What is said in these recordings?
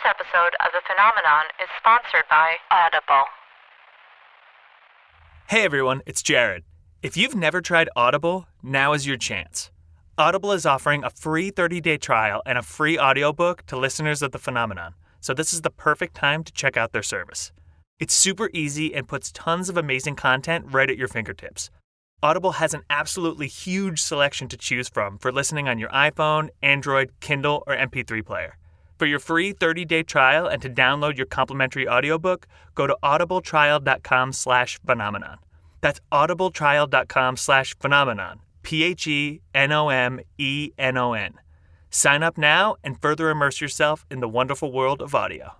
episode of The Phenomenon is sponsored by Audible. Hey everyone, it's Jared. If you've never tried Audible, now is your chance. Audible is offering a free 30-day trial and a free audiobook to listeners of The Phenomenon, so this is the perfect time to check out their service. It's super easy and puts tons of amazing content right at your fingertips. Audible has an absolutely huge selection to choose from for listening on your iPhone, Android, Kindle, or MP3 player. For your free 30-day trial and to download your complimentary audiobook, go to audibletrial.com/phenomenon. That's audibletrial.com/phenomenon. PHENOMENON. Sign up now and further immerse yourself in the wonderful world of audio.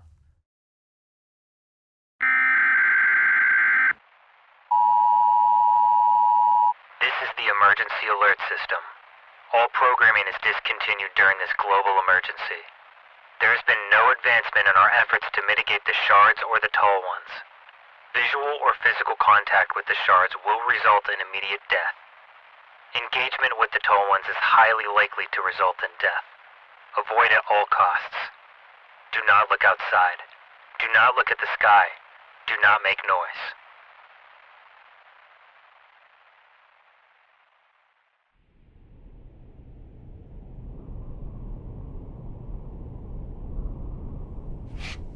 This is the emergency alert system. All programming is discontinued during this global emergency. There has been no advancement in our efforts to mitigate the shards or the tall ones. Visual or physical contact with the shards will result in immediate death. Engagement with the tall ones is highly likely to result in death. Avoid at all costs. Do not look outside. Do not look at the sky. Do not make noise.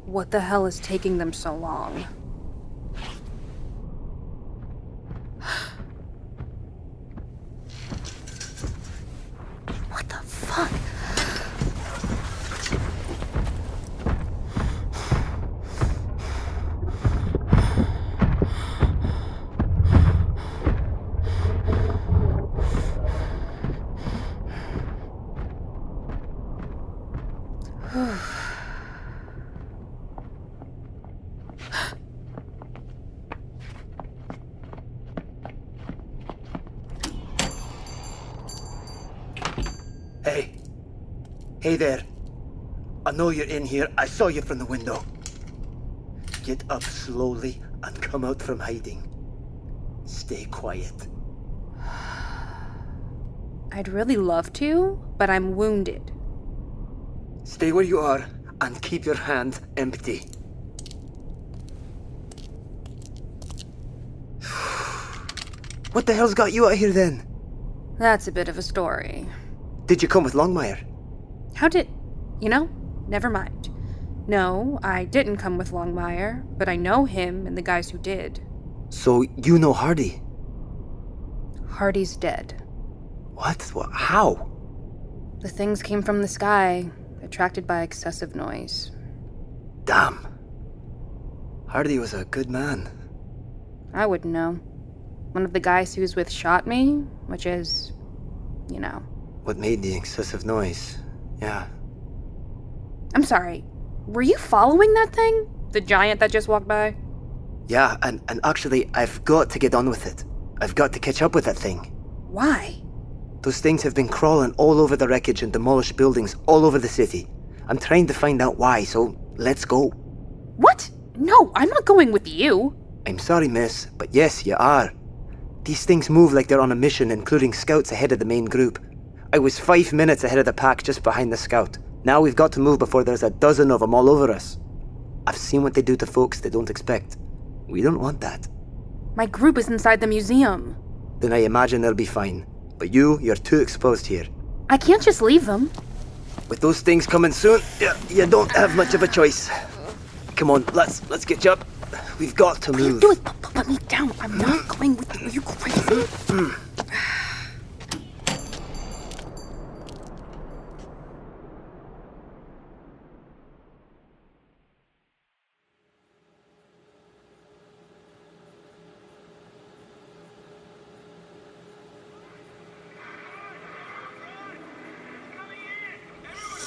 What the hell is taking them so long? What the fuck? Hey there. I know you're in here. I saw you from the window. Get up slowly and come out from hiding. Stay quiet. I'd really love to, but I'm wounded. Stay where you are and keep your hand empty. What the hell's got you out here then? That's a bit of a story. Did you come with Longmire? How did... never mind. No, I didn't come with Longmire, but I know him and the guys who did. So you know Hardy? Hardy's dead. What? How? The things came from the sky, attracted by excessive noise. Damn. Hardy was a good man. I wouldn't know. One of the guys he was with shot me, which is... What made the excessive noise? Yeah. I'm sorry. Were you following that thing? The giant that just walked by? Yeah, and actually, I've got to get on with it. I've got to catch up with that thing. Why? Those things have been crawling all over the wreckage and demolished buildings all over the city. I'm trying to find out why, so let's go. What? No, I'm not going with you. I'm sorry, miss, but yes, you are. These things move like they're on a mission, including scouts ahead of the main group. I was 5 minutes ahead of the pack just behind the scout. Now we've got to move before there's a dozen of them all over us. I've seen what they do to folks they don't expect. We don't want that. My group is inside the museum. Then I imagine they'll be fine. But you're too exposed here. I can't just leave them. With those things coming soon, you don't have much of a choice. Come on, let's get you up. We've got to move. Do it. Put me down. I'm not going with you. Are you crazy?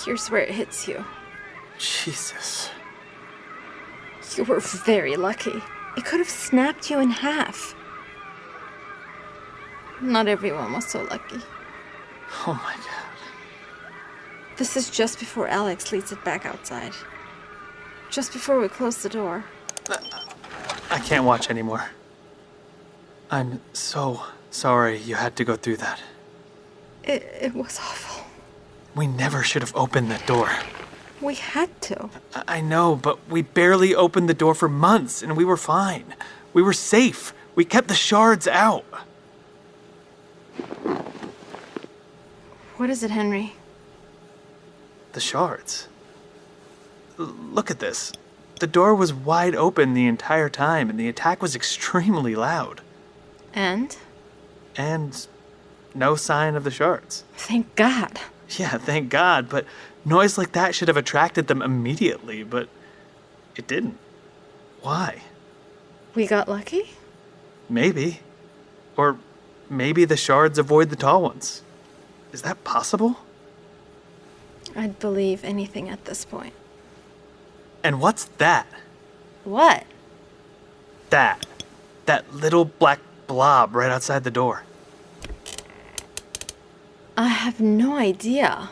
Here's where it hits you. Jesus. You were very lucky. It could have snapped you in half. Not everyone was so lucky. Oh my god. This is just before Alex leads it back outside. Just before we close the door. I can't watch anymore. I'm so sorry you had to go through that. It was awful. We never should have opened that door. We had to. I know, but we barely opened the door for months, and we were fine. We were safe. We kept the shards out. What is it, Henry? The shards. Look at this. The door was wide open the entire time, and the attack was extremely loud. And? And no sign of the shards. Thank God. Yeah, thank God, but noise like that should have attracted them immediately, but it didn't. Why? We got lucky? Maybe. Or maybe the shards avoid the tall ones. Is that possible? I'd believe anything at this point. And what's that? What? That little black blob right outside the door. I have no idea.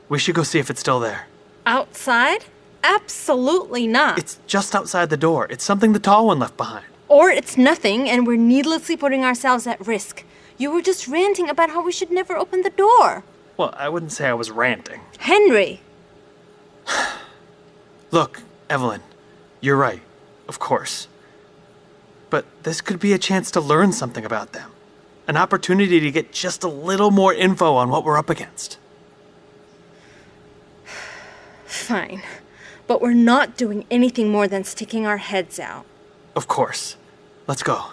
We should go see if it's still there. Outside? Absolutely not. It's just outside the door. It's something the tall one left behind. Or it's nothing, and we're needlessly putting ourselves at risk. You were just ranting about how we should never open the door. Well, I wouldn't say I was ranting. Henry! Look, Evelyn, you're right, of course. But this could be a chance to learn something about them. An opportunity to get just a little more info on what we're up against. Fine. But we're not doing anything more than sticking our heads out. Of course. Let's go.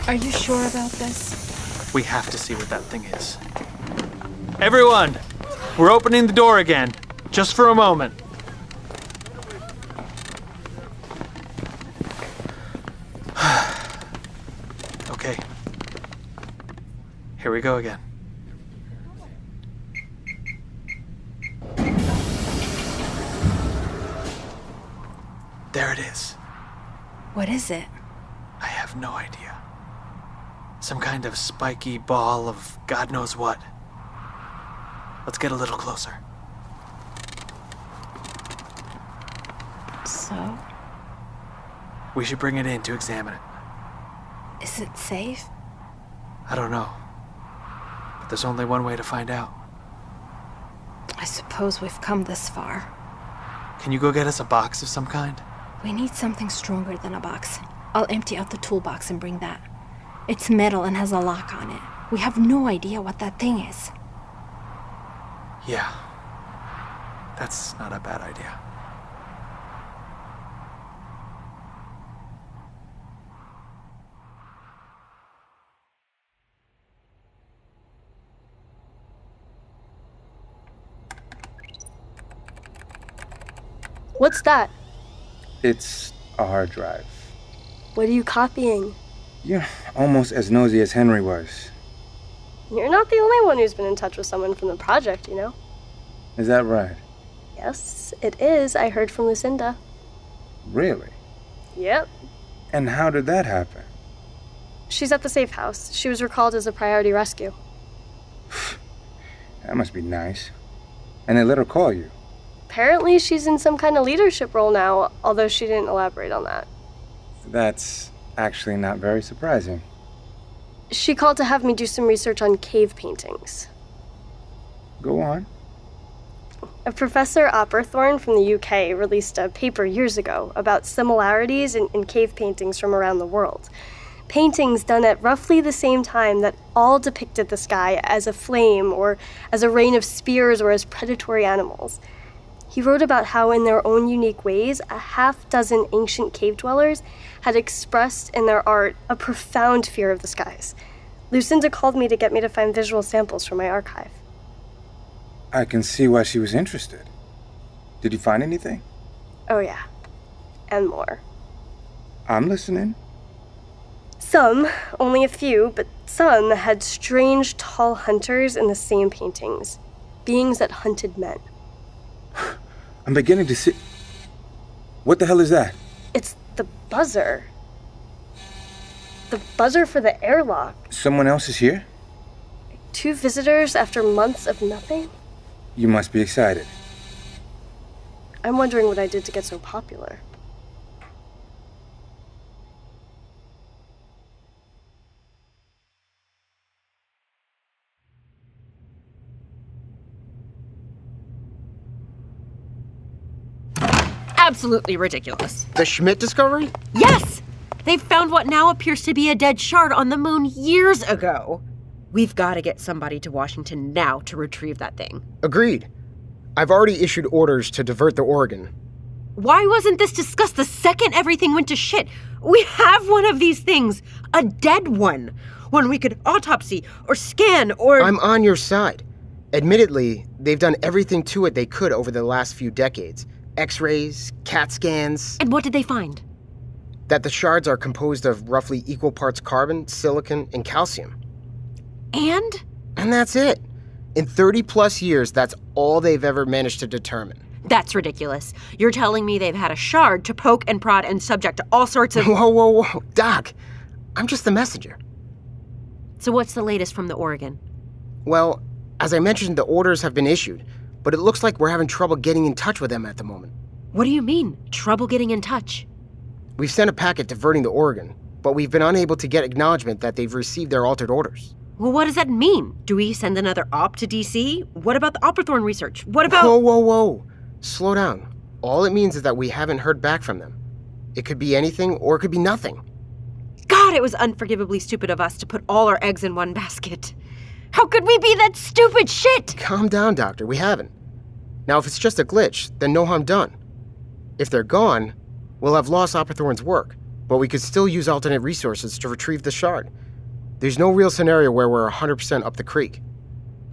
Are you sure about this? We have to see what that thing is. Everyone, we're opening the door again, just for a moment. Okay. Here we go again. There it is. What is it? I have no idea. Some kind of spiky ball of God knows what. Let's get a little closer. So? We should bring it in to examine it. Is it safe? I don't know. But there's only one way to find out. I suppose we've come this far. Can you go get us a box of some kind? We need something stronger than a box. I'll empty out the toolbox and bring that. It's metal and has a lock on it. We have no idea what that thing is. Yeah. That's not a bad idea. What's that? It's a hard drive. What are you copying? You're almost as nosy as Henry was. You're not the only one who's been in touch with someone from the project, you know? Is that right? Yes, it is. I heard from Lucinda. Really? Yep. And how did that happen? She's at the safe house. She was recalled as a priority rescue. That must be nice. And they let her call you. Apparently she's in some kind of leadership role now, although she didn't elaborate on that. That's actually not very surprising. She called to have me do some research on cave paintings. Go on. Professor Opperthorne from the UK released a paper years ago about similarities in cave paintings from around the world. Paintings done at roughly the same time that all depicted the sky as a flame or as a rain of spears or as predatory animals. He wrote about how in their own unique ways, a half-dozen ancient cave dwellers had expressed in their art a profound fear of the skies. Lucinda called me to get me to find visual samples from my archive. I can see why she was interested. Did you find anything? Oh yeah, and more. I'm listening. Some, only a few, but some had strange tall hunters in the same paintings. Beings that hunted men. I'm beginning to see... What the hell is that? It's the buzzer. The buzzer for the airlock. Someone else is here? 2 visitors after months of nothing? You must be excited. I'm wondering what I did to get so popular. absolutely ridiculous. The Schmidt discovery? Yes! They've found what now appears to be a dead shard on the moon years ago. We've got to get somebody to Washington now to retrieve that thing. Agreed. I've already issued orders to divert the Oregon. Why wasn't this discussed the second everything went to shit? We have one of these things. A dead one. One we could autopsy or scan or... I'm on your side. Admittedly, they've done everything to it they could over the last few decades. X-rays, CAT scans... And what did they find? That the shards are composed of roughly equal parts carbon, silicon, and calcium. And? And that's it. In 30-plus years, that's all they've ever managed to determine. That's ridiculous. You're telling me they've had a shard to poke and prod and subject to all sorts of... Whoa. Doc, I'm just the messenger. So what's the latest from the Oregon? Well, as I mentioned, the orders have been issued, but it looks like we're having trouble getting in touch with them at the moment. What do you mean, trouble getting in touch? We've sent a packet diverting the Oregon, but we've been unable to get acknowledgement that they've received their altered orders. Well, what does that mean? Do we send another op to DC? What about the Opperthorn research? What about... Whoa. Slow down. All it means is that we haven't heard back from them. It could be anything, or it could be nothing. God, it was unforgivably stupid of us to put all our eggs in one basket. How could we be that stupid shit? Calm down, Doctor. We haven't. Now, if it's just a glitch, then no harm done. If they're gone, we'll have lost Opperthorn's work, but we could still use alternate resources to retrieve the shard. There's no real scenario where we're 100% up the creek.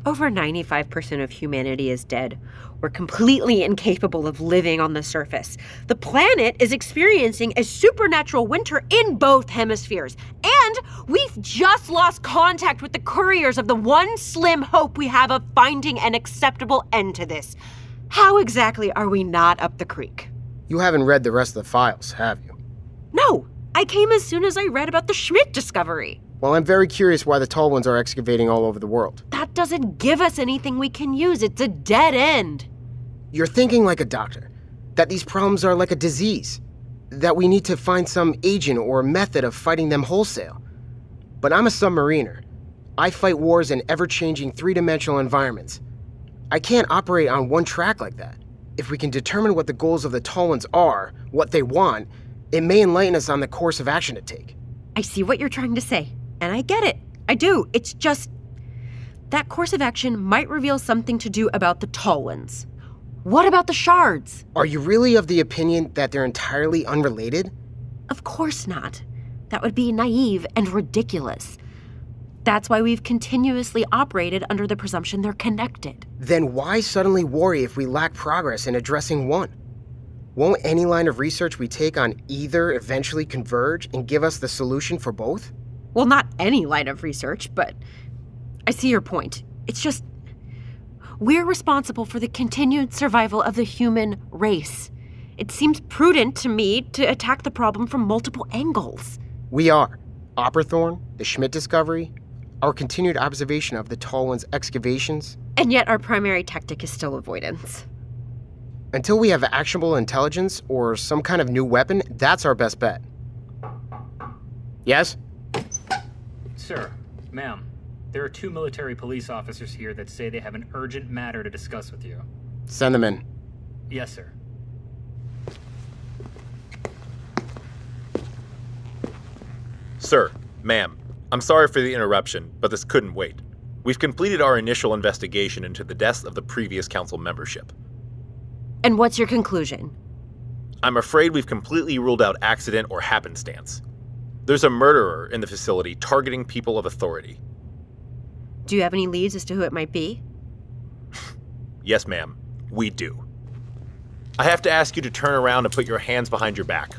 Over 95% of humanity is dead. We're completely incapable of living on the surface. The planet is experiencing a supernatural winter in both hemispheres. And we've just lost contact with the couriers of the one slim hope we have of finding an acceptable end to this. How exactly are we not up the creek? You haven't read the rest of the files, have you? No, I came as soon as I read about the Schmidt discovery. Well, I'm very curious why the tall ones are excavating all over the world. That doesn't give us anything we can use. It's a dead end. You're thinking like a doctor, that these problems are like a disease, that we need to find some agent or method of fighting them wholesale. But I'm a submariner. I fight wars in ever-changing three-dimensional environments. I can't operate on one track like that. If we can determine what the goals of the tall ones are, what they want, it may enlighten us on the course of action to take. I see what you're trying to say. And I get it. I do. It's just... that course of action might reveal something to do about the tall ones. What about the shards? Are you really of the opinion that they're entirely unrelated? Of course not. That would be naive and ridiculous. That's why we've continuously operated under the presumption they're connected. Then why suddenly worry if we lack progress in addressing one? Won't any line of research we take on either eventually converge and give us the solution for both? Well, not any line of research, but I see your point. It's just, we're responsible for the continued survival of the human race. It seems prudent to me to attack the problem from multiple angles. We are. Opperthorn, the Schmidt discovery, our continued observation of the tall one's excavations. And yet our primary tactic is still avoidance. Until we have actionable intelligence or some kind of new weapon, that's our best bet. Yes? Sir, ma'am, there are 2 military police officers here that say they have an urgent matter to discuss with you. Send them in. Yes, sir. Sir, ma'am, I'm sorry for the interruption, but this couldn't wait. We've completed our initial investigation into the deaths of the previous council membership. And what's your conclusion? I'm afraid we've completely ruled out accident or happenstance. There's a murderer in the facility targeting people of authority. Do you have any leads as to who it might be? Yes, ma'am, we do. I have to ask you to turn around and put your hands behind your back.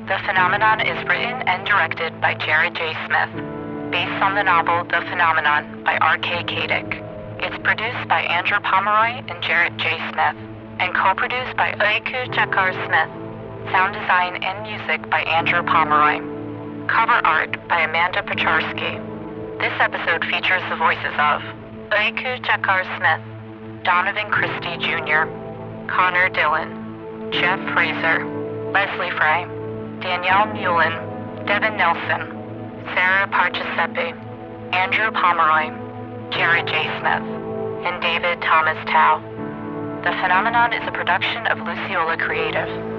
The Phenomenon is written and directed by Jared J. Smith, based on the novel The Phenomenon by R.K. Kadick. It's produced by Andrew Pomeroy and Jared J. Smith, and co-produced by Öykü Çakar Smith. Sound design and music by Andrew Pomeroy. Cover art by Amanda Pacharski. This episode features the voices of Öykü Çakar Smith, Donovan Christie Jr., Connor Dillon, Jeff Fraser, Leslie Frey, Danielle Mullen, Devin Nelson, Sarah Parchisepi, Andrew Pomeroy, Jared J. Smith, and David Thomas Tao. The Phenomenon is a production of Luciola Creative.